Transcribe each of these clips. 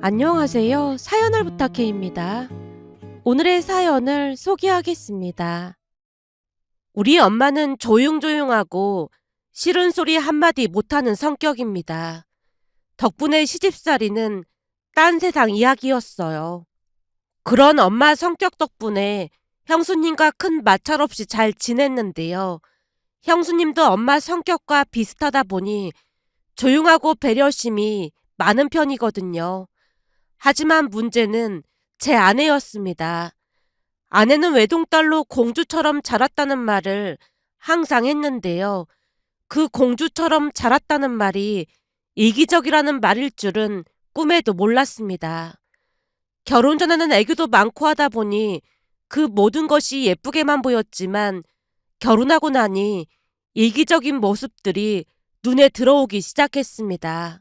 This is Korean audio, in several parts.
안녕하세요. 사연을 부탁해입니다. 오늘의 사연을 소개하겠습니다. 우리 엄마는 조용조용하고 싫은 소리 한마디 못하는 성격입니다. 덕분에 시집살이는 딴 세상 이야기였어요. 그런 엄마 성격 덕분에 형수님과 큰 마찰 없이 잘 지냈는데요. 형수님도 엄마 성격과 비슷하다 보니 조용하고 배려심이 많은 편이거든요. 하지만 문제는 제 아내였습니다. 아내는 외동딸로 공주처럼 자랐다는 말을 항상 했는데요. 그 공주처럼 자랐다는 말이 이기적이라는 말일 줄은 꿈에도 몰랐습니다. 결혼 전에는 애교도 많고 하다 보니 그 모든 것이 예쁘게만 보였지만 결혼하고 나니 이기적인 모습들이 눈에 들어오기 시작했습니다.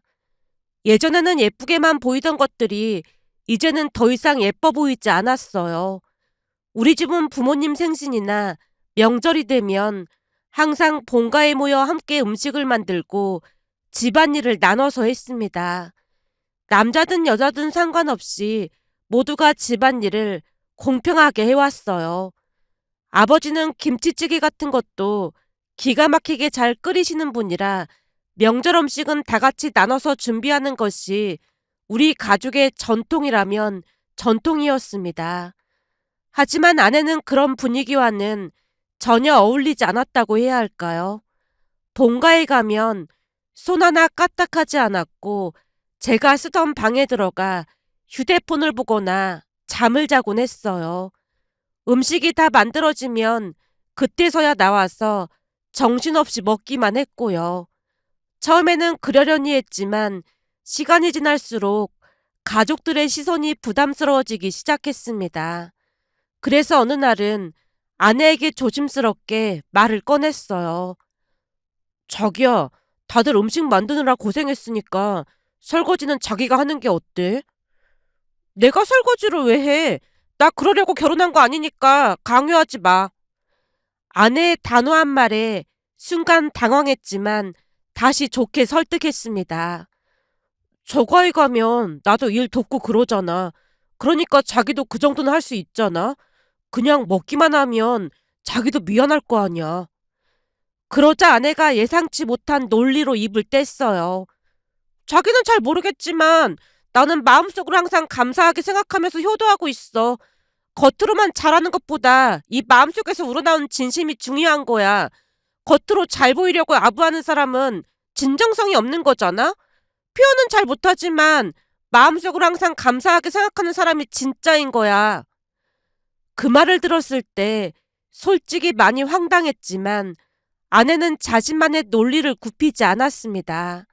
예전에는 예쁘게만 보이던 것들이 이제는 더 이상 예뻐 보이지 않았어요. 우리 집은 부모님 생신이나 명절이 되면 항상 본가에 모여 함께 음식을 만들고 집안일을 나눠서 했습니다. 남자든 여자든 상관없이 모두가 집안일을 공평하게 해왔어요. 아버지는 김치찌개 같은 것도 기가 막히게 잘 끓이시는 분이라 명절 음식은 다 같이 나눠서 준비하는 것이 우리 가족의 전통이라면 전통이었습니다. 하지만 아내는 그런 분위기와는 전혀 어울리지 않았다고 해야 할까요? 본가에 가면 손 하나 까딱하지 않았고 제가 쓰던 방에 들어가 휴대폰을 보거나 잠을 자곤 했어요. 음식이 다 만들어지면 그때서야 나와서 정신없이 먹기만 했고요. 처음에는 그러려니 했지만 시간이 지날수록 가족들의 시선이 부담스러워지기 시작했습니다. 그래서 어느 날은 아내에게 조심스럽게 말을 꺼냈어요. 자기야, 다들 음식 만드느라 고생했으니까 설거지는 자기가 하는 게 어때? 내가 설거지를 왜 해? 나 그러려고 결혼한 거 아니니까 강요하지 마. 아내의 단호한 말에 순간 당황했지만 다시 좋게 설득했습니다. 저가에 가면 나도 일 돕고 그러잖아. 그러니까 자기도 그 정도는 할 수 있잖아. 그냥 먹기만 하면 자기도 미안할 거 아니야. 그러자 아내가 예상치 못한 논리로 입을 뗐어요. 자기는 잘 모르겠지만 나는 마음속으로 항상 감사하게 생각하면서 효도하고 있어. 겉으로만 잘하는 것보다 이 마음속에서 우러나오는 진심이 중요한 거야. 겉으로 잘 보이려고 아부하는 사람은 진정성이 없는 거잖아? 표현은 잘 못하지만 마음속으로 항상 감사하게 생각하는 사람이 진짜인 거야. 그 말을 들었을 때 솔직히 많이 황당했지만 아내는 자신만의 논리를 굽히지 않았습니다.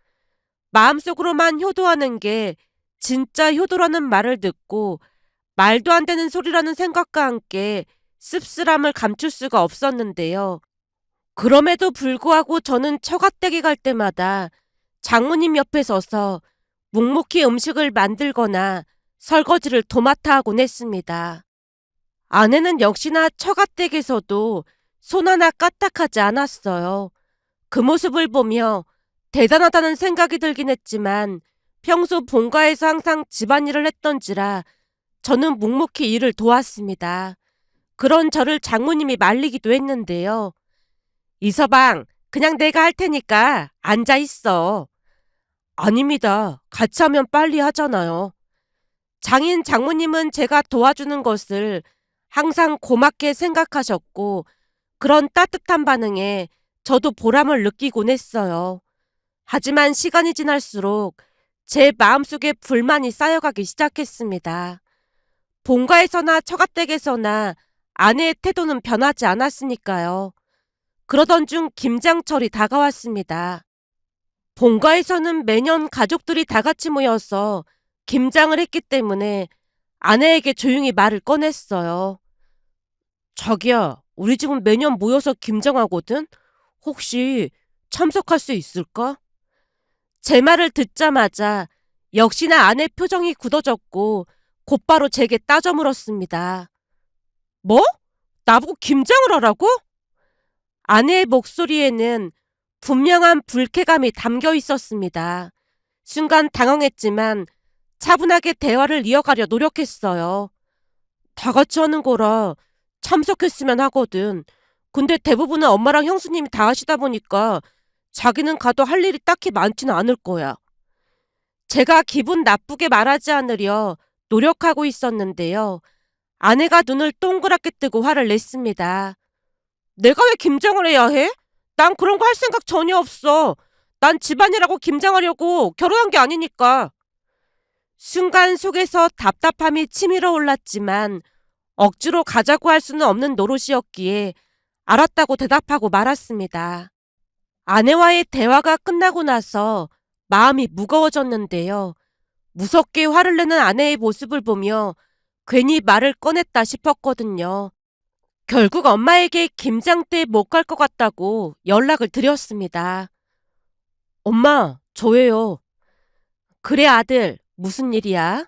마음속으로만 효도하는 게 진짜 효도라는 말을 듣고 말도 안 되는 소리라는 생각과 함께 씁쓸함을 감출 수가 없었는데요. 그럼에도 불구하고 저는 처갓댁에 갈 때마다 장모님 옆에 서서 묵묵히 음식을 만들거나 설거지를 도맡아 하곤 했습니다. 아내는 역시나 처갓댁에서도 손 하나 까딱하지 않았어요. 그 모습을 보며 대단하다는 생각이 들긴 했지만 평소 본가에서 항상 집안일을 했던지라 저는 묵묵히 일을 도왔습니다. 그런 저를 장모님이 말리기도 했는데요. 이서방, 그냥 내가 할 테니까 앉아 있어. 아닙니다. 같이 하면 빨리 하잖아요. 장인 장모님은 제가 도와주는 것을 항상 고맙게 생각하셨고 그런 따뜻한 반응에 저도 보람을 느끼곤 했어요. 하지만 시간이 지날수록 제 마음속에 불만이 쌓여가기 시작했습니다. 본가에서나 처가댁에서나 아내의 태도는 변하지 않았으니까요. 그러던 중 김장철이 다가왔습니다. 본가에서는 매년 가족들이 다 같이 모여서 김장을 했기 때문에 아내에게 조용히 말을 꺼냈어요. 자기야, 우리 집은 매년 모여서 김장하거든? 혹시 참석할 수 있을까? 제 말을 듣자마자 역시나 아내 표정이 굳어졌고 곧바로 제게 따져 물었습니다. 뭐? 나보고 김장을 하라고? 아내의 목소리에는 분명한 불쾌감이 담겨 있었습니다. 순간 당황했지만 차분하게 대화를 이어가려 노력했어요. 다 같이 하는 거라 참석했으면 하거든. 근데 대부분은 엄마랑 형수님이 다 하시다 보니까 자기는 가도 할 일이 딱히 많지는 않을 거야. 제가 기분 나쁘게 말하지 않으려 노력하고 있었는데요. 아내가 눈을 동그랗게 뜨고 화를 냈습니다. 내가 왜 김장을 해야 해? 난 그런 거 할 생각 전혀 없어. 난 집안일하고 김장하려고 결혼한 게 아니니까. 순간 속에서 답답함이 치밀어 올랐지만 억지로 가자고 할 수는 없는 노릇이었기에 알았다고 대답하고 말았습니다. 아내와의 대화가 끝나고 나서 마음이 무거워졌는데요. 무섭게 화를 내는 아내의 모습을 보며 괜히 말을 꺼냈다 싶었거든요. 결국 엄마에게 김장 때 못 갈 것 같다고 연락을 드렸습니다. 엄마, 저예요. 그래, 아들. 무슨 일이야?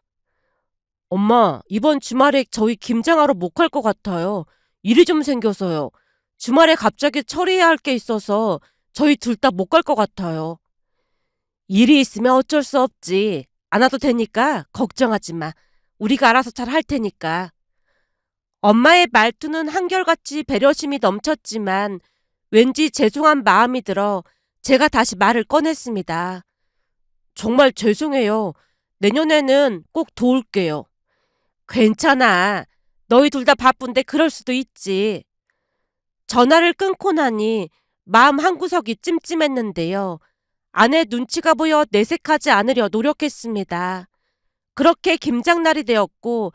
엄마, 이번 주말에 저희 김장하러 못 갈 것 같아요. 일이 좀 생겨서요. 주말에 갑자기 처리해야 할 게 있어서 저희 둘 다 못 갈 것 같아요. 일이 있으면 어쩔 수 없지. 안 와도 되니까 걱정하지 마. 우리가 알아서 잘 할 테니까. 엄마의 말투는 한결같이 배려심이 넘쳤지만 왠지 죄송한 마음이 들어 제가 다시 말을 꺼냈습니다. 정말 죄송해요. 내년에는 꼭 도울게요. 괜찮아. 너희 둘 다 바쁜데 그럴 수도 있지. 전화를 끊고 나니 마음 한구석이 찜찜했는데요. 아내 눈치가 보여 내색하지 않으려 노력했습니다. 그렇게 김장날이 되었고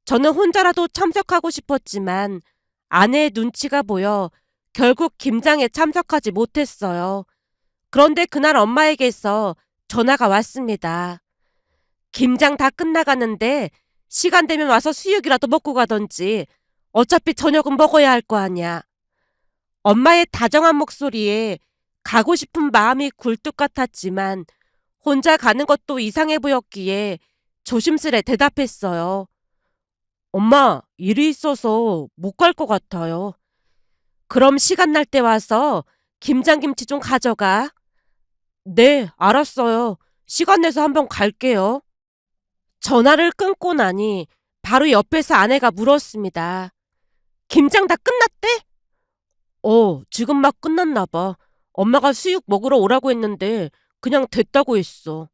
저는 혼자라도 참석하고 싶었지만 아내의 눈치가 보여 결국 김장에 참석하지 못했어요. 그런데 그날 엄마에게서 전화가 왔습니다. 김장 다 끝나가는데 시간 되면 와서 수육이라도 먹고 가던지 어차피 저녁은 먹어야 할 거 아냐. 엄마의 다정한 목소리에 가고 싶은 마음이 굴뚝 같았지만 혼자 가는 것도 이상해 보였기에 조심스레 대답했어요. 엄마, 일이 있어서 못 갈 것 같아요. 그럼 시간 날 때 와서 김장김치 좀 가져가. 네, 알았어요. 시간 내서 한번 갈게요. 전화를 끊고 나니 바로 옆에서 아내가 물었습니다. 김장 다 끝났대? 지금 막 끝났나 봐. 엄마가 수육 먹으러 오라고 했는데 그냥 됐다고 했어.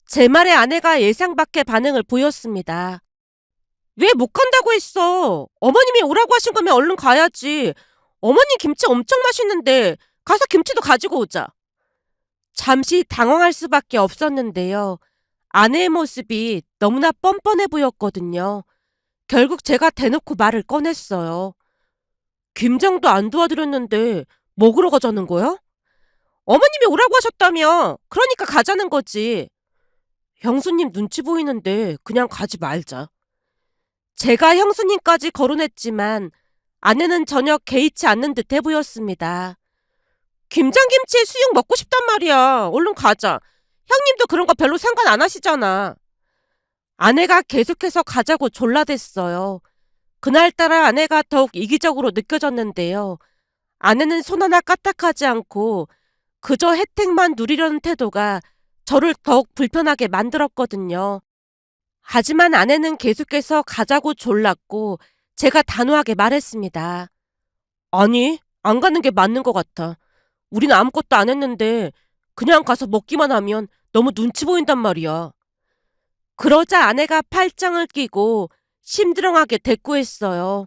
제 말에 아내가 예상 밖의 반응을 보였습니다. 왜 못 간다고 했어? 어머님이 오라고 하신 거면 얼른 가야지. 어머님 김치 엄청 맛있는데 가서 김치도 가지고 오자. 잠시 당황할 수밖에 없었는데요. 아내의 모습이 너무나 뻔뻔해 보였거든요. 결국 제가 대놓고 말을 꺼냈어요. 김장도 안 도와드렸는데 먹으러 가자는 거야? 어머님이 오라고 하셨다며. 그러니까 가자는 거지. 형수님 눈치 보이는데 그냥 가지 말자. 제가 형수님까지 거론했지만 아내는 전혀 개의치 않는 듯해 보였습니다. 김장김치에 수육 먹고 싶단 말이야. 얼른 가자. 형님도 그런 거 별로 상관 안 하시잖아. 아내가 계속해서 가자고 졸라댔어요. 그날따라 아내가 더욱 이기적으로 느껴졌는데요. 아내는 손 하나 까딱하지 않고 그저 혜택만 누리려는 태도가 저를 더욱 불편하게 만들었거든요. 하지만 아내는 계속해서 가자고 졸랐고 제가 단호하게 말했습니다. 아니, 안 가는 게 맞는 것 같아. 우린 아무것도 안 했는데 그냥 가서 먹기만 하면 너무 눈치 보인단 말이야. 그러자 아내가 팔짱을 끼고 심드렁하게 대꾸했어요.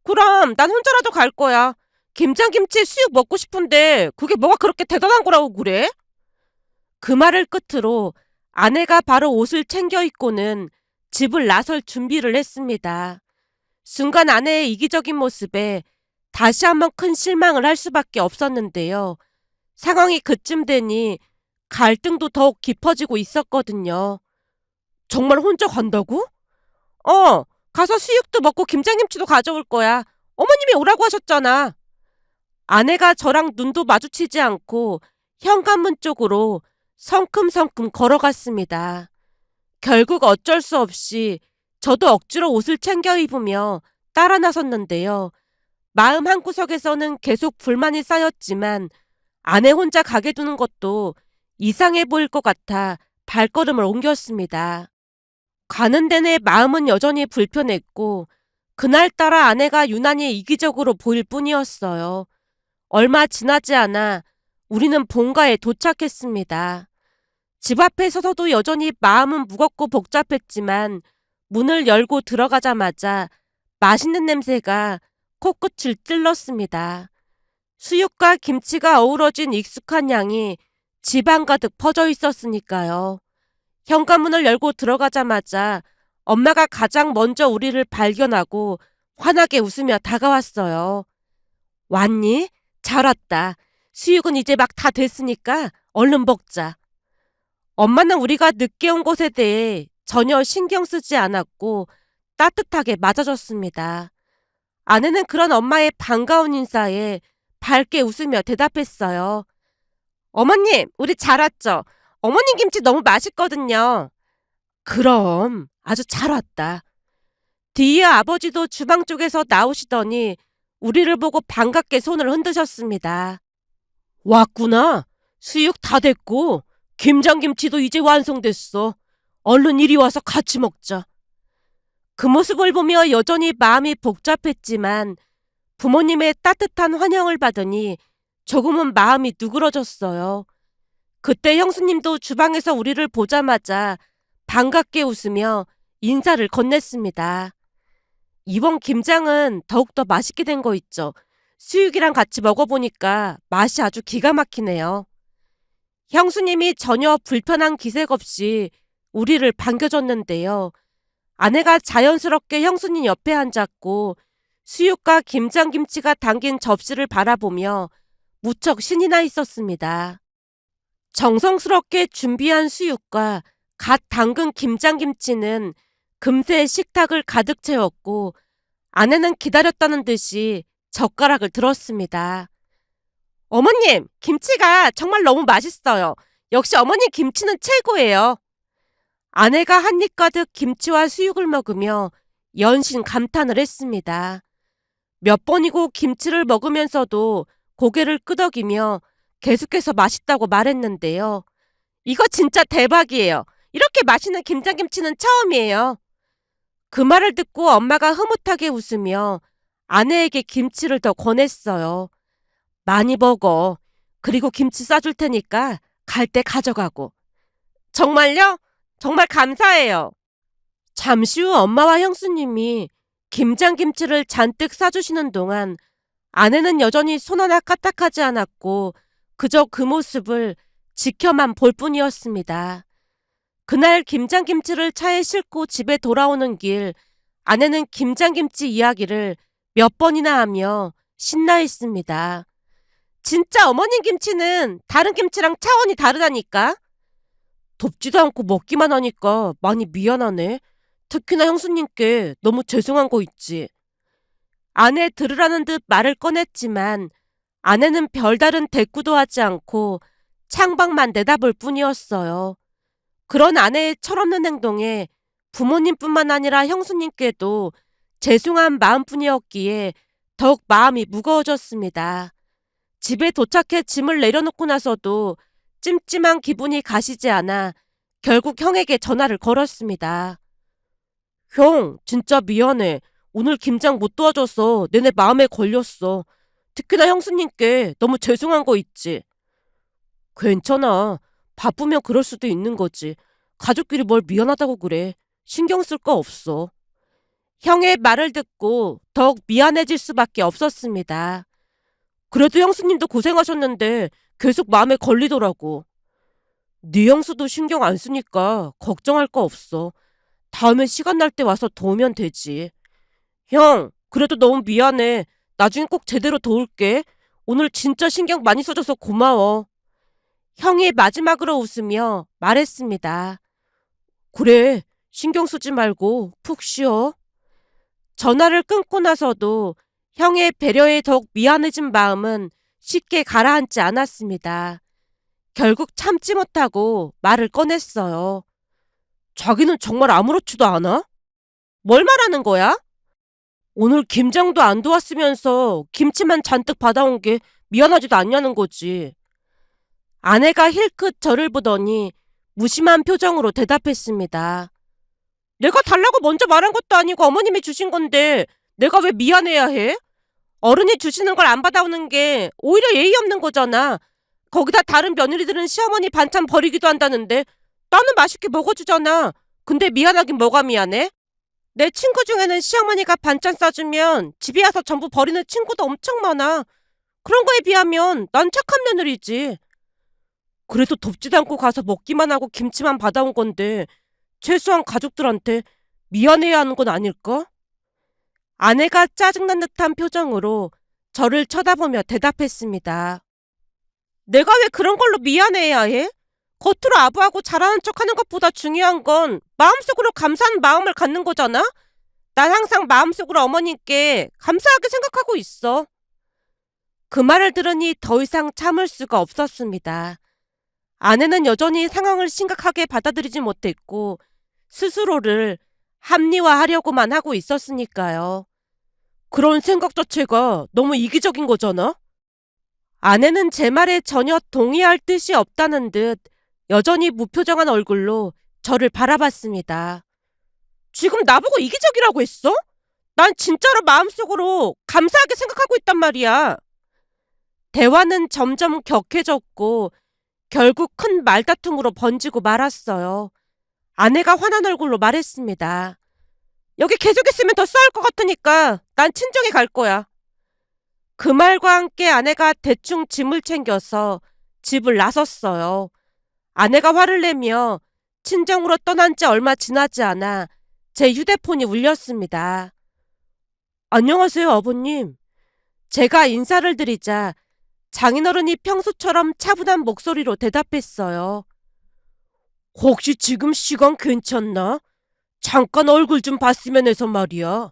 그럼 난 혼자라도 갈 거야. 김장김치 수육 먹고 싶은데 그게 뭐가 그렇게 대단한 거라고 그래? 그 말을 끝으로 아내가 바로 옷을 챙겨 입고는 집을 나설 준비를 했습니다. 순간 아내의 이기적인 모습에 다시 한번 큰 실망을 할 수밖에 없었는데요. 상황이 그쯤 되니 갈등도 더욱 깊어지고 있었거든요. 정말 혼자 간다고? 가서 수육도 먹고 김장김치도 가져올 거야. 어머님이 오라고 하셨잖아. 아내가 저랑 눈도 마주치지 않고 현관문 쪽으로 성큼성큼 걸어갔습니다. 결국 어쩔 수 없이 저도 억지로 옷을 챙겨 입으며 따라 나섰는데요. 마음 한구석에서는 계속 불만이 쌓였지만 아내 혼자 가게 두는 것도 이상해 보일 것 같아 발걸음을 옮겼습니다. 가는 내내 마음은 여전히 불편했고 그날따라 아내가 유난히 이기적으로 보일 뿐이었어요. 얼마 지나지 않아 우리는 본가에 도착했습니다. 집 앞에 서서도 여전히 마음은 무겁고 복잡했지만 문을 열고 들어가자마자 맛있는 냄새가 코끝을 찔렀습니다. 수육과 김치가 어우러진 익숙한 향이 집안 가득 퍼져 있었으니까요. 현관문을 열고 들어가자마자 엄마가 가장 먼저 우리를 발견하고 환하게 웃으며 다가왔어요. 왔니? 잘 왔다. 수육은 이제 막 다 됐으니까 얼른 먹자. 엄마는 우리가 늦게 온 것에 대해 전혀 신경 쓰지 않았고 따뜻하게 맞아줬습니다. 아내는 그런 엄마의 반가운 인사에 밝게 웃으며 대답했어요. 어머님, 우리 잘 왔죠? 어머님 김치 너무 맛있거든요. 그럼 아주 잘 왔다. 뒤이어 아버지도 주방 쪽에서 나오시더니 우리를 보고 반갑게 손을 흔드셨습니다. 왔구나. 수육 다 됐고 김장김치도 이제 완성됐어. 얼른 이리 와서 같이 먹자. 그 모습을 보며 여전히 마음이 복잡했지만 부모님의 따뜻한 환영을 받으니 조금은 마음이 누그러졌어요. 그때 형수님도 주방에서 우리를 보자마자 반갑게 웃으며 인사를 건넸습니다. 이번 김장은 더욱더 맛있게 된 거 있죠. 수육이랑 같이 먹어보니까 맛이 아주 기가 막히네요. 형수님이 전혀 불편한 기색 없이 우리를 반겨줬는데요. 아내가 자연스럽게 형수님 옆에 앉았고 수육과 김장김치가 담긴 접시를 바라보며 무척 신이 나 있었습니다. 정성스럽게 준비한 수육과 갓 담근 김장김치는 금세 식탁을 가득 채웠고 아내는 기다렸다는 듯이 젓가락을 들었습니다. 어머님, 김치가 정말 너무 맛있어요. 역시 어머님 김치는 최고예요. 아내가 한 입 가득 김치와 수육을 먹으며 연신 감탄을 했습니다. 몇 번이고 김치를 먹으면서도 고개를 끄덕이며 계속해서 맛있다고 말했는데요. 이거 진짜 대박이에요. 이렇게 맛있는 김장김치는 처음이에요. 그 말을 듣고 엄마가 흐뭇하게 웃으며 아내에게 김치를 더 권했어요. 많이 먹어. 그리고 김치 싸줄 테니까 갈 때 가져가고. 정말요? 정말 감사해요. 잠시 후 엄마와 형수님이 김장김치를 잔뜩 싸주시는 동안 아내는 여전히 손 하나 까딱하지 않았고 그저 그 모습을 지켜만 볼 뿐이었습니다. 그날 김장김치를 차에 싣고 집에 돌아오는 길 아내는 김장김치 이야기를 몇 번이나 하며 신나했습니다. 진짜 어머님 김치는 다른 김치랑 차원이 다르다니까. 돕지도 않고 먹기만 하니까 많이 미안하네. 특히나 형수님께 너무 죄송한 거 있지. 아내 들으라는 듯 말을 꺼냈지만 아내는 별다른 대꾸도 하지 않고 창밖만 내다볼 뿐이었어요. 그런 아내의 철없는 행동에 부모님뿐만 아니라 형수님께도 죄송한 마음뿐이었기에 더욱 마음이 무거워졌습니다. 집에 도착해 짐을 내려놓고 나서도 찜찜한 기분이 가시지 않아 결국 형에게 전화를 걸었습니다. 형, 진짜 미안해. 오늘 김장 못 도와줘서 내내 마음에 걸렸어. 특히나 형수님께 너무 죄송한 거 있지. 괜찮아. 바쁘면 그럴 수도 있는 거지. 가족끼리 뭘 미안하다고 그래. 신경 쓸 거 없어. 형의 말을 듣고 더욱 미안해질 수밖에 없었습니다. 그래도 형수님도 고생하셨는데 계속 마음에 걸리더라고. 네 형수도 신경 안 쓰니까 걱정할 거 없어. 다음에 시간 날 때 와서 도우면 되지. 형, 그래도 너무 미안해. 나중에 꼭 제대로 도울게. 오늘 진짜 신경 많이 써줘서 고마워. 형이 마지막으로 웃으며 말했습니다. 그래, 신경 쓰지 말고 푹 쉬어. 전화를 끊고 나서도 형의 배려에 더욱 미안해진 마음은 쉽게 가라앉지 않았습니다. 결국 참지 못하고 말을 꺼냈어요. 자기는 정말 아무렇지도 않아? 뭘 말하는 거야? 오늘 김장도 안 도왔으면서 김치만 잔뜩 받아온 게 미안하지도 않냐는 거지. 아내가 힐끗 저를 보더니 무심한 표정으로 대답했습니다. 내가 달라고 먼저 말한 것도 아니고 어머님이 주신 건데 내가 왜 미안해야 해? 어른이 주시는 걸 안 받아오는 게 오히려 예의 없는 거잖아. 거기다 다른 며느리들은 시어머니 반찬 버리기도 한다는데 나는 맛있게 먹어주잖아. 근데 미안하긴 뭐가 미안해? 내 친구 중에는 시어머니가 반찬 싸주면 집에 와서 전부 버리는 친구도 엄청 많아. 그런 거에 비하면 난 착한 며느리지. 그래도 덥지도 않고 가서 먹기만 하고 김치만 받아온 건데 최소한 가족들한테 미안해야 하는 건 아닐까? 아내가 짜증난 듯한 표정으로 저를 쳐다보며 대답했습니다. 내가 왜 그런 걸로 미안해야 해? 겉으로 아부하고 잘하는 척하는 것보다 중요한 건 마음속으로 감사하는 마음을 갖는 거잖아? 난 항상 마음속으로 어머님께 감사하게 생각하고 있어. 그 말을 들으니 더 이상 참을 수가 없었습니다. 아내는 여전히 상황을 심각하게 받아들이지 못했고 스스로를 합리화하려고만 하고 있었으니까요. 그런 생각 자체가 너무 이기적인 거잖아? 아내는 제 말에 전혀 동의할 뜻이 없다는 듯 여전히 무표정한 얼굴로 저를 바라봤습니다. 지금 나보고 이기적이라고 했어? 난 진짜로 마음속으로 감사하게 생각하고 있단 말이야. 대화는 점점 격해졌고 결국 큰 말다툼으로 번지고 말았어요. 아내가 화난 얼굴로 말했습니다. 여기 계속 있으면 더 싸울 것 같으니까 난 친정에 갈 거야. 그 말과 함께 아내가 대충 짐을 챙겨서 집을 나섰어요. 아내가 화를 내며 친정으로 떠난 지 얼마 지나지 않아 제 휴대폰이 울렸습니다. 안녕하세요, 아버님. 제가 인사를 드리자 장인어른이 평소처럼 차분한 목소리로 대답했어요. 혹시 지금 시간 괜찮나? 잠깐 얼굴 좀 봤으면 해서 말이야.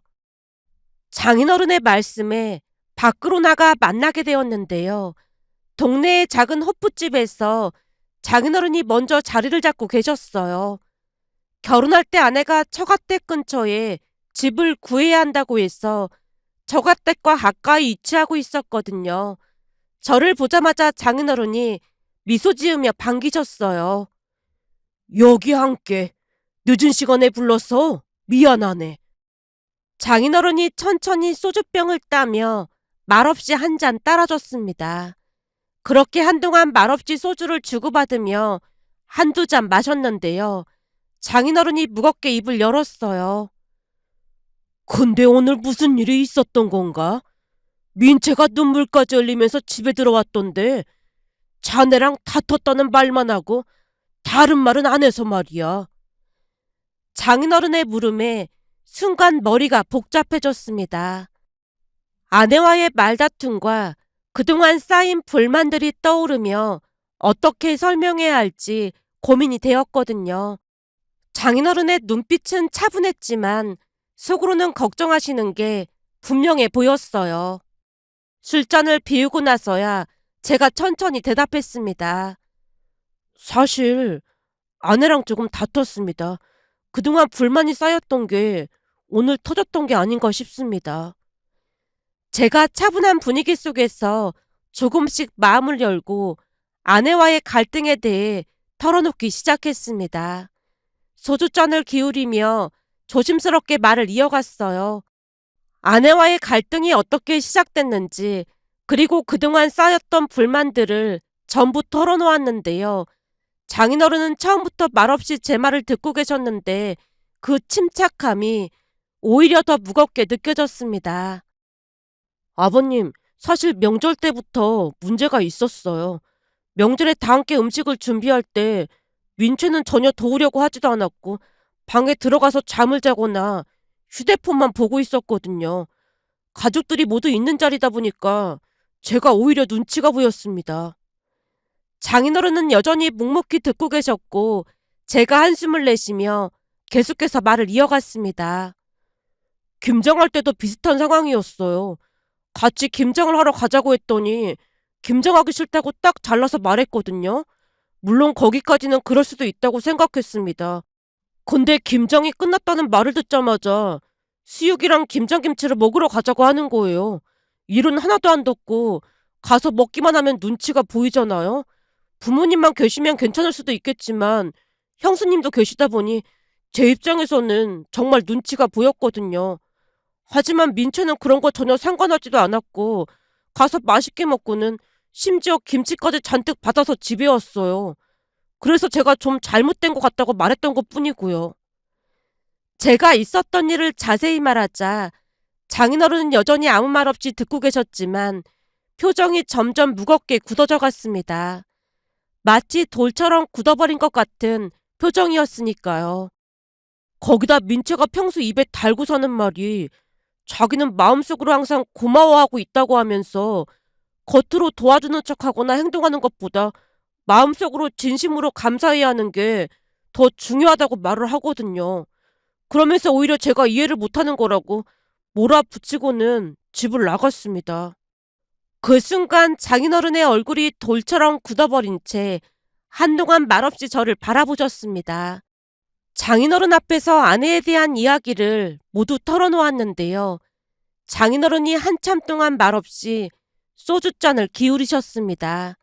장인어른의 말씀에 밖으로 나가 만나게 되었는데요. 동네의 작은 호프집에서 장인어른이 먼저 자리를 잡고 계셨어요. 결혼할 때 아내가 처가댁 근처에 집을 구해야 한다고 해서 처가댁과 가까이 위치하고 있었거든요. 저를 보자마자 장인어른이 미소 지으며 반기셨어요. 여기 함께 늦은 시간에 불러서 미안하네. 장인어른이 천천히 소주병을 따며 말없이 한 잔 따라줬습니다. 그렇게 한동안 말없이 소주를 주고받으며 한두 잔 마셨는데요. 장인어른이 무겁게 입을 열었어요. 근데 오늘 무슨 일이 있었던 건가? 민채가 눈물까지 흘리면서 집에 들어왔던데 자네랑 다퉜다는 말만 하고 다른 말은 안 해서 말이야. 장인어른의 물음에 순간 머리가 복잡해졌습니다. 아내와의 말다툼과 그동안 쌓인 불만들이 떠오르며 어떻게 설명해야 할지 고민이 되었거든요. 장인어른의 눈빛은 차분했지만 속으로는 걱정하시는 게 분명해 보였어요. 술잔을 비우고 나서야 제가 천천히 대답했습니다. 사실 아내랑 조금 다퉜습니다. 그동안 불만이 쌓였던 게 오늘 터졌던 게 아닌가 싶습니다. 제가 차분한 분위기 속에서 조금씩 마음을 열고 아내와의 갈등에 대해 털어놓기 시작했습니다. 소주잔을 기울이며 조심스럽게 말을 이어갔어요. 아내와의 갈등이 어떻게 시작됐는지 그리고 그동안 쌓였던 불만들을 전부 털어놓았는데요. 장인어른은 처음부터 말없이 제 말을 듣고 계셨는데 그 침착함이 오히려 더 무겁게 느껴졌습니다. 아버님, 사실 명절 때부터 문제가 있었어요. 명절에 다 함께 음식을 준비할 때 민채는 전혀 도우려고 하지도 않았고 방에 들어가서 잠을 자거나 휴대폰만 보고 있었거든요. 가족들이 모두 있는 자리다 보니까 제가 오히려 눈치가 보였습니다. 장인어른은 여전히 묵묵히 듣고 계셨고 제가 한숨을 내쉬며 계속해서 말을 이어갔습니다. 김장할 때도 비슷한 상황이었어요. 같이 김장을 하러 가자고 했더니 김장하기 싫다고 딱 잘라서 말했거든요. 물론 거기까지는 그럴 수도 있다고 생각했습니다. 근데 김장이 끝났다는 말을 듣자마자 수육이랑 김장김치를 먹으러 가자고 하는 거예요. 일은 하나도 안 뒀고 가서 먹기만 하면 눈치가 보이잖아요. 부모님만 계시면 괜찮을 수도 있겠지만 형수님도 계시다 보니 제 입장에서는 정말 눈치가 보였거든요. 하지만 민채는 그런 거 전혀 상관하지도 않았고 가서 맛있게 먹고는 심지어 김치까지 잔뜩 받아서 집에 왔어요. 그래서 제가 좀 잘못된 것 같다고 말했던 것뿐이고요. 제가 있었던 일을 자세히 말하자 장인어른은 여전히 아무 말 없이 듣고 계셨지만 표정이 점점 무겁게 굳어져 갔습니다. 마치 돌처럼 굳어버린 것 같은 표정이었으니까요. 거기다 민채가 평소 입에 달고서는 말이 자기는 마음속으로 항상 고마워하고 있다고 하면서 겉으로 도와주는 척하거나 행동하는 것보다 마음속으로 진심으로 감사해야 하는 게 더 중요하다고 말을 하거든요. 그러면서 오히려 제가 이해를 못하는 거라고 몰아붙이고는 집을 나갔습니다. 그 순간 장인어른의 얼굴이 돌처럼 굳어버린 채 한동안 말없이 저를 바라보셨습니다. 장인어른 앞에서 아내에 대한 이야기를 모두 털어놓았는데요. 장인어른이 한참 동안 말없이 소주잔을 기울이셨습니다.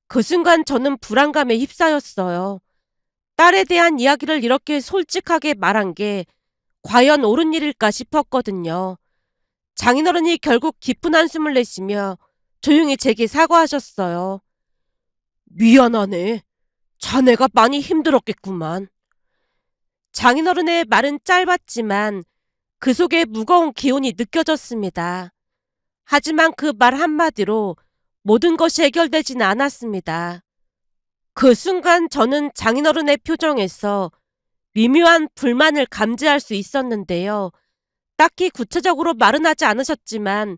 그 순간 저는 불안감에 휩싸였어요. 딸에 대한 이야기를 이렇게 솔직하게 말한 게 과연 옳은 일일까 싶었거든요. 장인어른이 결국 깊은 한숨을 내쉬며 조용히 제게 사과하셨어요. 미안하네. 자네가 많이 힘들었겠구만. 장인어른의 말은 짧았지만 그 속에 무거운 기운이 느껴졌습니다. 하지만 그 말 한마디로 모든 것이 해결되지는 않았습니다. 그 순간 저는 장인어른의 표정에서 미묘한 불만을 감지할 수 있었는데요. 딱히 구체적으로 말은 하지 않으셨지만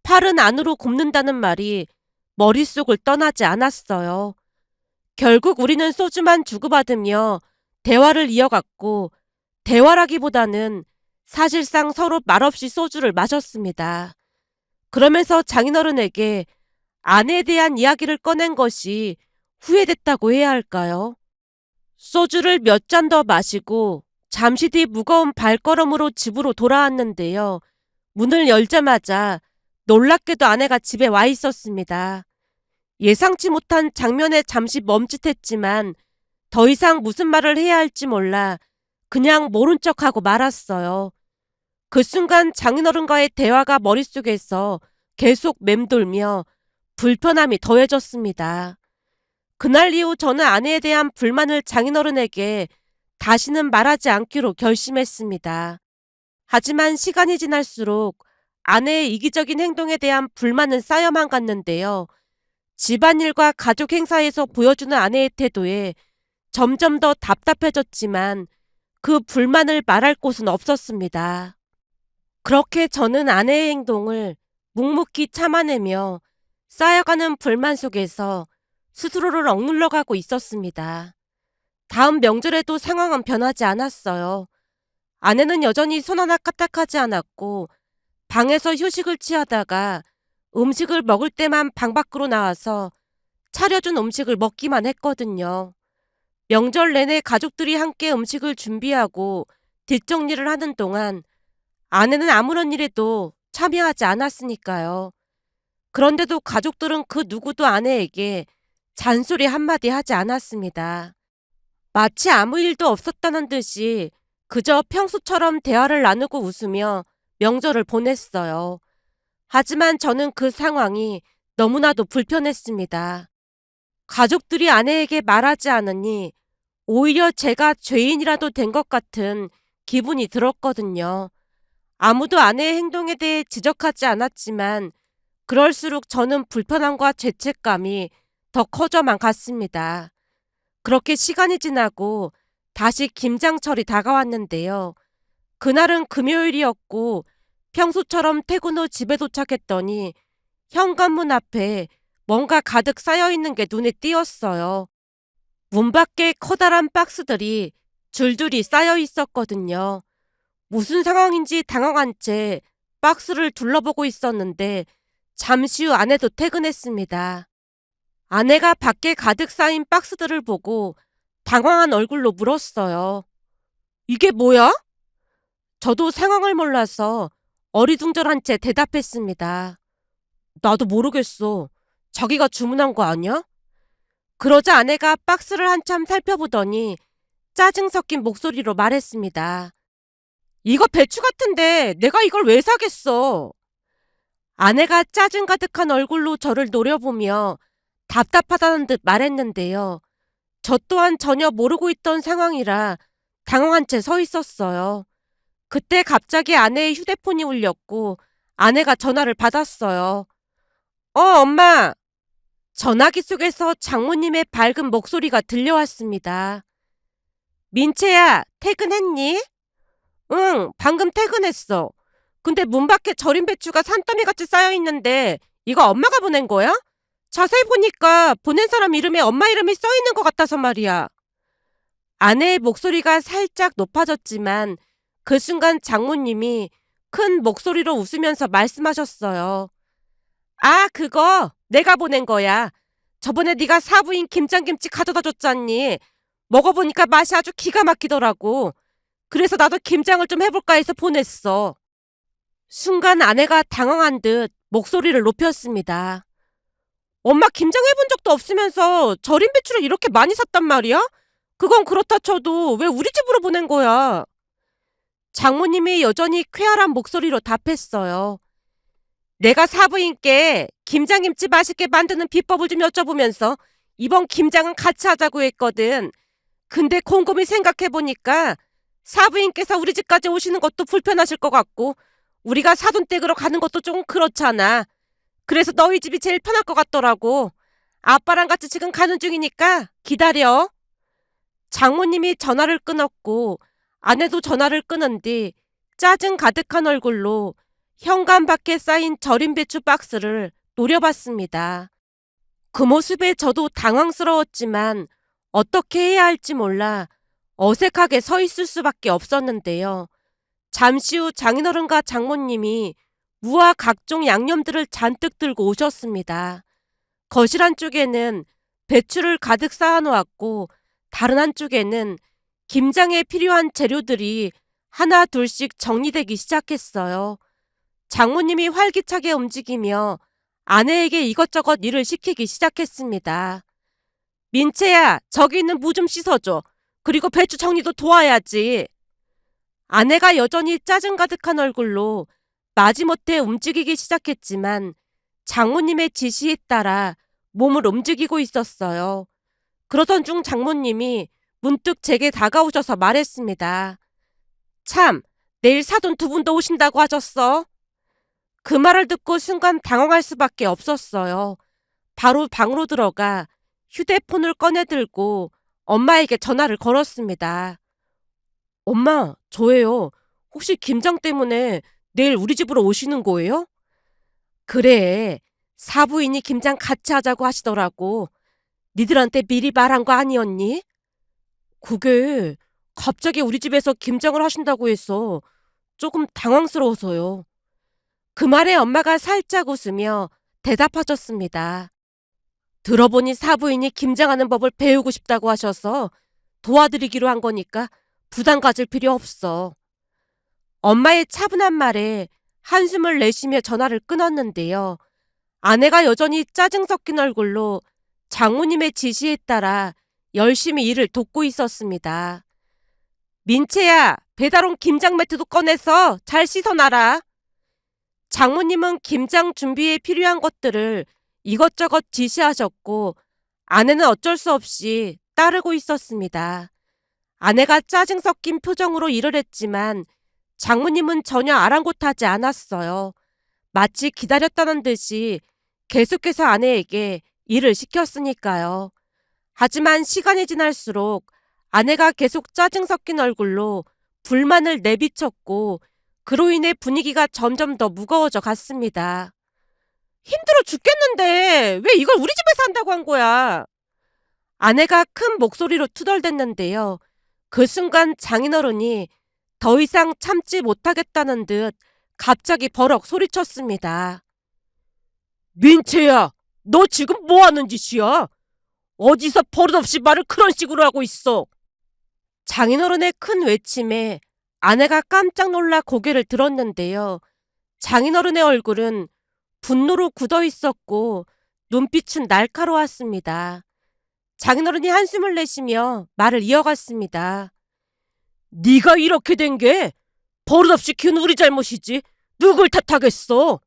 팔은 안으로 굽는다는 말이 머릿속을 떠나지 않았어요. 결국 우리는 소주만 주고받으며 대화를 이어갔고 대화라기보다는 사실상 서로 말없이 소주를 마셨습니다. 그러면서 장인어른에게 아내에 대한 이야기를 꺼낸 것이 후회됐다고 해야 할까요? 소주를 몇 잔 더 마시고 잠시 뒤 무거운 발걸음으로 집으로 돌아왔는데요. 문을 열자마자 놀랍게도 아내가 집에 와 있었습니다. 예상치 못한 장면에 잠시 멈칫했지만 더 이상 무슨 말을 해야 할지 몰라 그냥 모른 척하고 말았어요. 그 순간 장인어른과의 대화가 머릿속에서 계속 맴돌며 불편함이 더해졌습니다. 그날 이후 저는 아내에 대한 불만을 장인어른에게 다시는 말하지 않기로 결심했습니다. 하지만 시간이 지날수록 아내의 이기적인 행동에 대한 불만은 쌓여만 갔는데요. 집안일과 가족 행사에서 보여주는 아내의 태도에 점점 더 답답해졌지만 그 불만을 말할 곳은 없었습니다. 그렇게 저는 아내의 행동을 묵묵히 참아내며 쌓여가는 불만 속에서 스스로를 억눌러가고 있었습니다. 다음 명절에도 상황은 변하지 않았어요. 아내는 여전히 손 하나 까딱하지 않았고 방에서 휴식을 취하다가 음식을 먹을 때만 방 밖으로 나와서 차려준 음식을 먹기만 했거든요. 명절 내내 가족들이 함께 음식을 준비하고 뒷정리를 하는 동안 아내는 아무런 일에도 참여하지 않았으니까요. 그런데도 가족들은 그 누구도 아내에게 잔소리 한마디 하지 않았습니다. 마치 아무 일도 없었다는 듯이 그저 평소처럼 대화를 나누고 웃으며 명절을 보냈어요. 하지만 저는 그 상황이 너무나도 불편했습니다. 가족들이 아내에게 말하지 않으니 오히려 제가 죄인이라도 된 것 같은 기분이 들었거든요. 아무도 아내의 행동에 대해 지적하지 않았지만 그럴수록 저는 불편함과 죄책감이 더 커져만 갔습니다. 그렇게 시간이 지나고 다시 김장철이 다가왔는데요. 그날은 금요일이었고 평소처럼 퇴근 후 집에 도착했더니 현관문 앞에 뭔가 가득 쌓여있는 게 눈에 띄었어요. 문 밖에 커다란 박스들이 줄줄이 쌓여 있었거든요. 무슨 상황인지 당황한 채 박스를 둘러보고 있었는데 잠시 후 아내도 퇴근했습니다. 아내가 밖에 가득 쌓인 박스들을 보고 당황한 얼굴로 물었어요. 이게 뭐야? 저도 상황을 몰라서 어리둥절한 채 대답했습니다. 나도 모르겠어. 자기가 주문한 거 아니야? 그러자 아내가 박스를 한참 살펴보더니 짜증 섞인 목소리로 말했습니다. 이거 배추 같은데 내가 이걸 왜 사겠어? 아내가 짜증 가득한 얼굴로 저를 노려보며 답답하다는 듯 말했는데요. 저 또한 전혀 모르고 있던 상황이라 당황한 채 서 있었어요. 그때 갑자기 아내의 휴대폰이 울렸고 아내가 전화를 받았어요. 엄마! 전화기 속에서 장모님의 밝은 목소리가 들려왔습니다. 민채야, 퇴근했니? 응, 방금 퇴근했어. 근데 문 밖에 절인 배추가 산더미같이 쌓여있는데 이거 엄마가 보낸 거야? 자세히 보니까 보낸 사람 이름에 엄마 이름이 써있는 것 같아서 말이야. 아내의 목소리가 살짝 높아졌지만 그 순간 장모님이 큰 목소리로 웃으면서 말씀하셨어요. 아, 그거 내가 보낸 거야. 저번에 네가 사부인 김장김치 가져다 줬잖니. 먹어보니까 맛이 아주 기가 막히더라고. 그래서 나도 김장을 좀 해볼까 해서 보냈어. 순간 아내가 당황한 듯 목소리를 높였습니다. 엄마 김장 해본 적도 없으면서 절인 배추를 이렇게 많이 샀단 말이야? 그건 그렇다 쳐도 왜 우리 집으로 보낸 거야? 장모님이 여전히 쾌활한 목소리로 답했어요. 내가 사부인께 김장김치 맛있게 만드는 비법을 좀 여쭤보면서 이번 김장은 같이 하자고 했거든. 근데 곰곰이 생각해보니까 사부인께서 우리 집까지 오시는 것도 불편하실 것 같고 우리가 사돈 댁으로 가는 것도 조금 그렇잖아. 그래서 너희 집이 제일 편할 것 같더라고. 아빠랑 같이 지금 가는 중이니까 기다려. 장모님이 전화를 끊었고 아내도 전화를 끊은 뒤 짜증 가득한 얼굴로 현관 밖에 쌓인 절인 배추 박스를 노려봤습니다. 그 모습에 저도 당황스러웠지만 어떻게 해야 할지 몰라 어색하게 서 있을 수밖에 없었는데요. 잠시 후 장인어른과 장모님이 무와 각종 양념들을 잔뜩 들고 오셨습니다. 거실 한쪽에는 배추를 가득 쌓아놓았고 다른 한쪽에는 김장에 필요한 재료들이 하나 둘씩 정리되기 시작했어요. 장모님이 활기차게 움직이며 아내에게 이것저것 일을 시키기 시작했습니다. 민채야, 저기 있는 무 좀 씻어줘. 그리고 배추 정리도 도와야지. 아내가 여전히 짜증 가득한 얼굴로 마지못해 움직이기 시작했지만 장모님의 지시에 따라 몸을 움직이고 있었어요. 그러던 중 장모님이 문득 제게 다가오셔서 말했습니다. 참, 내일 사돈 두 분도 오신다고 하셨어. 그 말을 듣고 순간 당황할 수밖에 없었어요. 바로 방으로 들어가 휴대폰을 꺼내 들고 엄마에게 전화를 걸었습니다. 엄마, 저예요. 혹시 김장 때문에 내일 우리 집으로 오시는 거예요? 그래. 사부인이 김장 같이 하자고 하시더라고. 니들한테 미리 말한 거 아니었니? 그게 갑자기 우리 집에서 김장을 하신다고 해서 조금 당황스러워서요. 그 말에 엄마가 살짝 웃으며 대답하셨습니다. 들어보니 사부인이 김장하는 법을 배우고 싶다고 하셔서 도와드리기로 한 거니까 부담 가질 필요 없어. 엄마의 차분한 말에 한숨을 내쉬며 전화를 끊었는데요. 아내가 여전히 짜증 섞인 얼굴로 장모님의 지시에 따라 열심히 일을 돕고 있었습니다. 민채야, 배달온 김장 매트도 꺼내서 잘 씻어놔라. 장모님은 김장 준비에 필요한 것들을 이것저것 지시하셨고 아내는 어쩔 수 없이 따르고 있었습니다. 아내가 짜증 섞인 표정으로 일을 했지만 장모님은 전혀 아랑곳하지 않았어요. 마치 기다렸다는 듯이 계속해서 아내에게 일을 시켰으니까요. 하지만 시간이 지날수록 아내가 계속 짜증 섞인 얼굴로 불만을 내비쳤고 그로 인해 분위기가 점점 더 무거워져 갔습니다. 힘들어 죽겠는데 왜 이걸 우리 집에서 한다고 한 거야? 아내가 큰 목소리로 투덜댔는데요. 그 순간 장인어른이 더 이상 참지 못하겠다는 듯 갑자기 버럭 소리쳤습니다. 민채야, 너 지금 뭐 하는 짓이야? 어디서 버릇없이 말을 그런 식으로 하고 있어? 장인어른의 큰 외침에 아내가 깜짝 놀라 고개를 들었는데요. 장인어른의 얼굴은 분노로 굳어 있었고 눈빛은 날카로웠습니다. 장인어른이 한숨을 내쉬며 말을 이어갔습니다. 네가 이렇게 된 게 버릇없이 키운 우리 잘못이지 누굴 탓하겠어.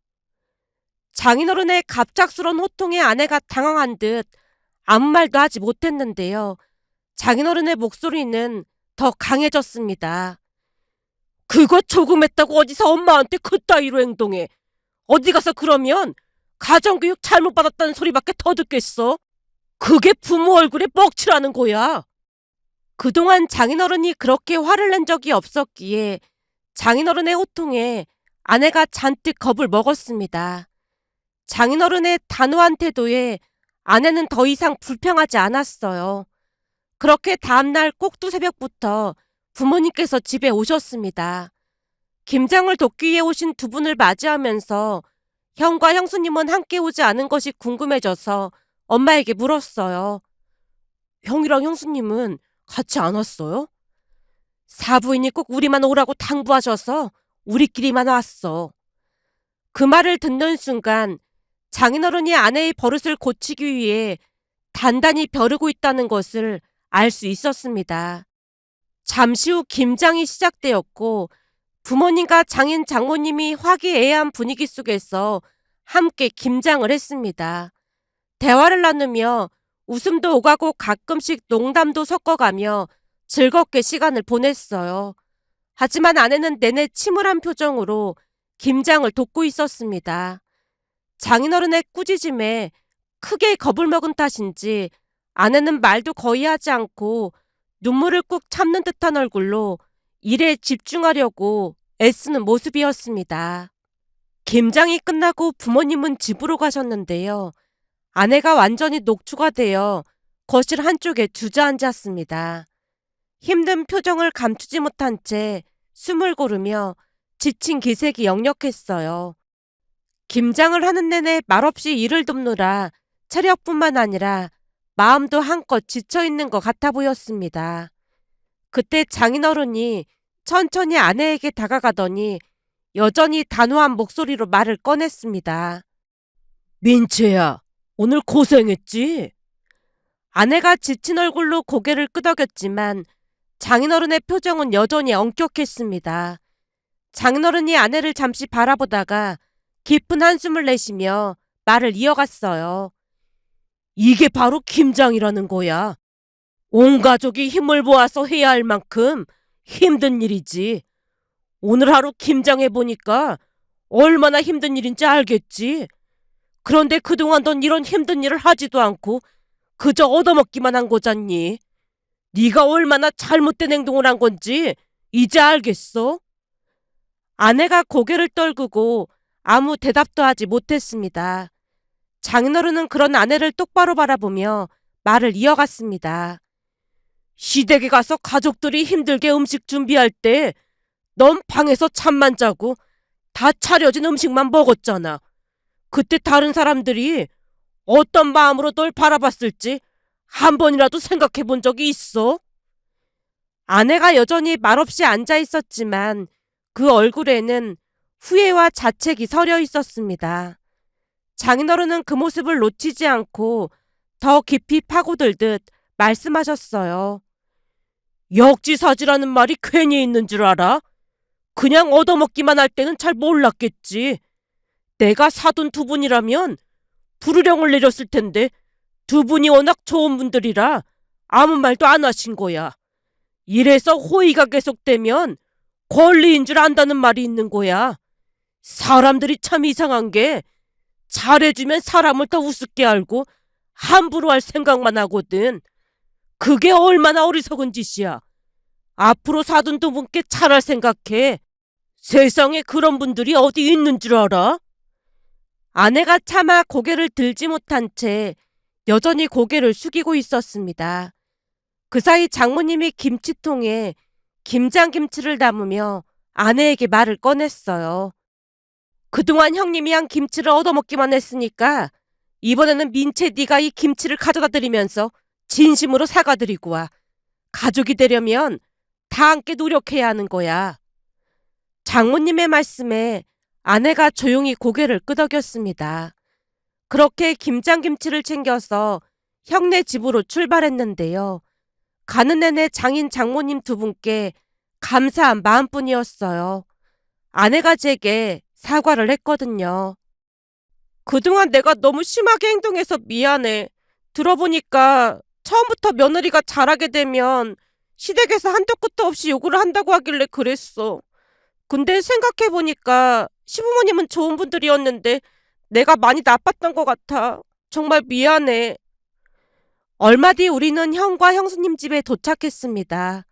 장인어른의 갑작스런 호통에 아내가 당황한 듯 아무 말도 하지 못했는데요. 장인어른의 목소리는 더 강해졌습니다. 그거 조금 했다고 어디서 엄마한테 그따위로 행동해. 어디 가서 그러면 가정교육 잘못받았다는 소리밖에 더 듣겠어. 그게 부모 얼굴에 뻑칠하는 거야. 그동안 장인어른이 그렇게 화를 낸 적이 없었기에 장인어른의 호통에 아내가 잔뜩 겁을 먹었습니다. 장인어른의 단호한 태도에 아내는 더 이상 불평하지 않았어요. 그렇게 다음날 꼭두새벽부터 부모님께서 집에 오셨습니다. 김장을 돕기 위해 오신 두 분을 맞이하면서 형과 형수님은 함께 오지 않은 것이 궁금해져서 엄마에게 물었어요. 형이랑 형수님은 같이 안 왔어요? 사부인이 꼭 우리만 오라고 당부하셔서 우리끼리만 왔어. 그 말을 듣는 순간 장인어른이 아내의 버릇을 고치기 위해 단단히 벼르고 있다는 것을 알 수 있었습니다. 잠시 후 김장이 시작되었고 부모님과 장인 장모님이 화기애애한 분위기 속에서 함께 김장을 했습니다. 대화를 나누며 웃음도 오가고 가끔씩 농담도 섞어가며 즐겁게 시간을 보냈어요. 하지만 아내는 내내 침울한 표정으로 김장을 돕고 있었습니다. 장인어른의 꾸짖음에 크게 겁을 먹은 탓인지 아내는 말도 거의 하지 않고 눈물을 꾹 참는 듯한 얼굴로 일에 집중하려고 애쓰는 모습이었습니다. 김장이 끝나고 부모님은 집으로 가셨는데요. 아내가 완전히 녹초가 되어 거실 한쪽에 주저앉았습니다. 힘든 표정을 감추지 못한 채 숨을 고르며 지친 기색이 역력했어요. 김장을 하는 내내 말없이 일을 돕느라 체력뿐만 아니라 마음도 한껏 지쳐있는 것 같아 보였습니다. 그때 장인어른이 천천히 아내에게 다가가더니 여전히 단호한 목소리로 말을 꺼냈습니다. 민채야, 오늘 고생했지? 아내가 지친 얼굴로 고개를 끄덕였지만 장인어른의 표정은 여전히 엄격했습니다. 장인어른이 아내를 잠시 바라보다가 깊은 한숨을 내쉬며 말을 이어갔어요. 이게 바로 김장이라는 거야. 온 가족이 힘을 모아서 해야 할 만큼 힘든 일이지. 오늘 하루 김장해보니까 얼마나 힘든 일인지 알겠지. 그런데 그동안 넌 이런 힘든 일을 하지도 않고 그저 얻어먹기만 한 거잖니. 네가 얼마나 잘못된 행동을 한 건지 이제 알겠어? 아내가 고개를 떨구고 아무 대답도 하지 못했습니다. 장인어른은 그런 아내를 똑바로 바라보며 말을 이어갔습니다. 시댁에 가서 가족들이 힘들게 음식 준비할 때 넌 방에서 잠만 자고 다 차려진 음식만 먹었잖아. 그때 다른 사람들이 어떤 마음으로 널 바라봤을지 한 번이라도 생각해 본 적이 있어? 아내가 여전히 말없이 앉아 있었지만 그 얼굴에는 후회와 자책이 서려 있었습니다. 장인어른은 그 모습을 놓치지 않고 더 깊이 파고들듯 말씀하셨어요. 역지사지라는 말이 괜히 있는 줄 알아? 그냥 얻어먹기만 할 때는 잘 몰랐겠지. 내가 사돈 두 분이라면 부르령을 내렸을 텐데 두 분이 워낙 좋은 분들이라 아무 말도 안 하신 거야. 이래서 호의가 계속되면 권리인 줄 안다는 말이 있는 거야. 사람들이 참 이상한 게 잘해주면 사람을 더 우습게 알고 함부로 할 생각만 하거든. 그게 얼마나 어리석은 짓이야. 앞으로 사돈 두 분께 잘할 생각해. 세상에 그런 분들이 어디 있는 줄 알아? 아내가 차마 고개를 들지 못한 채 여전히 고개를 숙이고 있었습니다. 그 사이 장모님이 김치통에 김장김치를 담으며 아내에게 말을 꺼냈어요. 그동안 형님이 한 김치를 얻어먹기만 했으니까 이번에는 민채 네가 이 김치를 가져다 드리면서 진심으로 사과드리고 와. 가족이 되려면 다 함께 노력해야 하는 거야. 장모님의 말씀에 아내가 조용히 고개를 끄덕였습니다. 그렇게 김장김치를 챙겨서 형네 집으로 출발했는데요. 가는 내내 장인 장모님 두 분께 감사한 마음뿐이었어요. 아내가 제게 사과를 했거든요. 그동안 내가 너무 심하게 행동해서 미안해. 들어보니까 처음부터 며느리가 잘하게 되면 시댁에서 한도 끝도 없이 요구를 한다고 하길래 그랬어. 근데 생각해보니까 시부모님은 좋은 분들이었는데 내가 많이 나빴던 것 같아. 정말 미안해. 얼마 뒤 우리는 형과 형수님 집에 도착했습니다.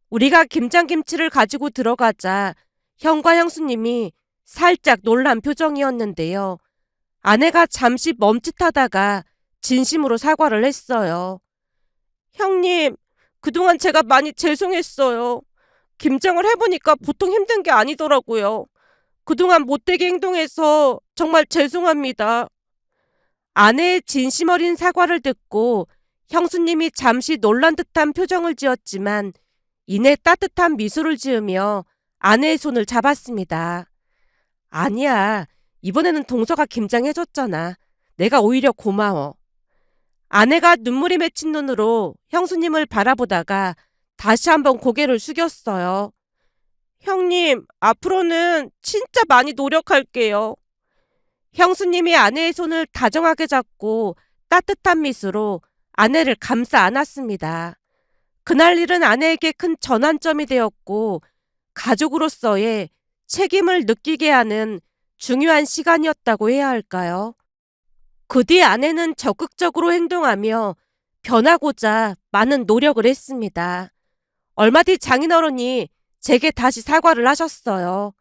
우리가 김장김치를 가지고 들어가자 형과 형수님이 살짝 놀란 표정이었는데요. 아내가 잠시 멈칫하다가 진심으로 사과를 했어요. 형님, 그동안 제가 많이 죄송했어요. 김장을 해보니까 보통 힘든 게 아니더라고요. 그동안 못되게 행동해서 정말 죄송합니다. 아내의 진심 어린 사과를 듣고 형수님이 잠시 놀란 듯한 표정을 지었지만 이내 따뜻한 미소를 지으며 아내의 손을 잡았습니다. 아니야. 이번에는 동서가 김장해줬잖아. 내가 오히려 고마워. 아내가 눈물이 맺힌 눈으로 형수님을 바라보다가 다시 한번 고개를 숙였어요. 형님, 앞으로는 진짜 많이 노력할게요. 형수님이 아내의 손을 다정하게 잡고 따뜻한 미소로 아내를 감싸 안았습니다. 그날 일은 아내에게 큰 전환점이 되었고 가족으로서의 책임을 느끼게 하는 중요한 시간이었다고 해야 할까요? 그 뒤 아내는 적극적으로 행동하며 변하고자 많은 노력을 했습니다. 얼마 뒤 장인어른이 제게 다시 사과를 하셨어요.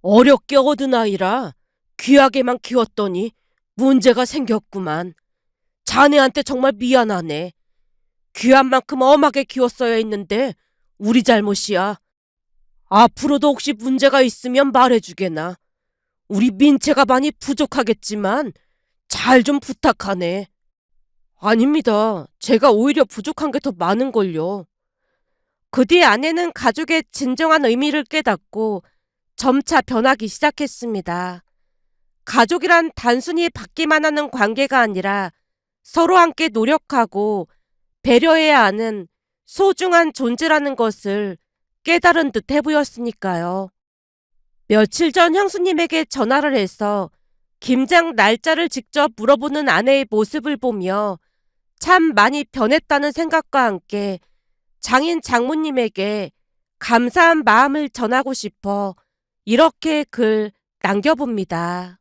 어렵게 얻은 아이라 귀하게만 키웠더니 문제가 생겼구만. 자네한테 정말 미안하네. 귀한 만큼 엄하게 키웠어야 했는데 우리 잘못이야. 앞으로도 혹시 문제가 있으면 말해주게나. 우리 민채가 많이 부족하겠지만 잘 좀 부탁하네. 아닙니다. 제가 오히려 부족한 게 더 많은걸요. 그 뒤 아내는 가족의 진정한 의미를 깨닫고 점차 변하기 시작했습니다. 가족이란 단순히 받기만 하는 관계가 아니라 서로 함께 노력하고 배려해야 하는 소중한 존재라는 것을 깨달은 듯 해보였으니까요. 며칠 전 형수님에게 전화를 해서 김장 날짜를 직접 물어보는 아내의 모습을 보며 참 많이 변했다는 생각과 함께 장인 장모님에게 감사한 마음을 전하고 싶어 이렇게 글 남겨봅니다.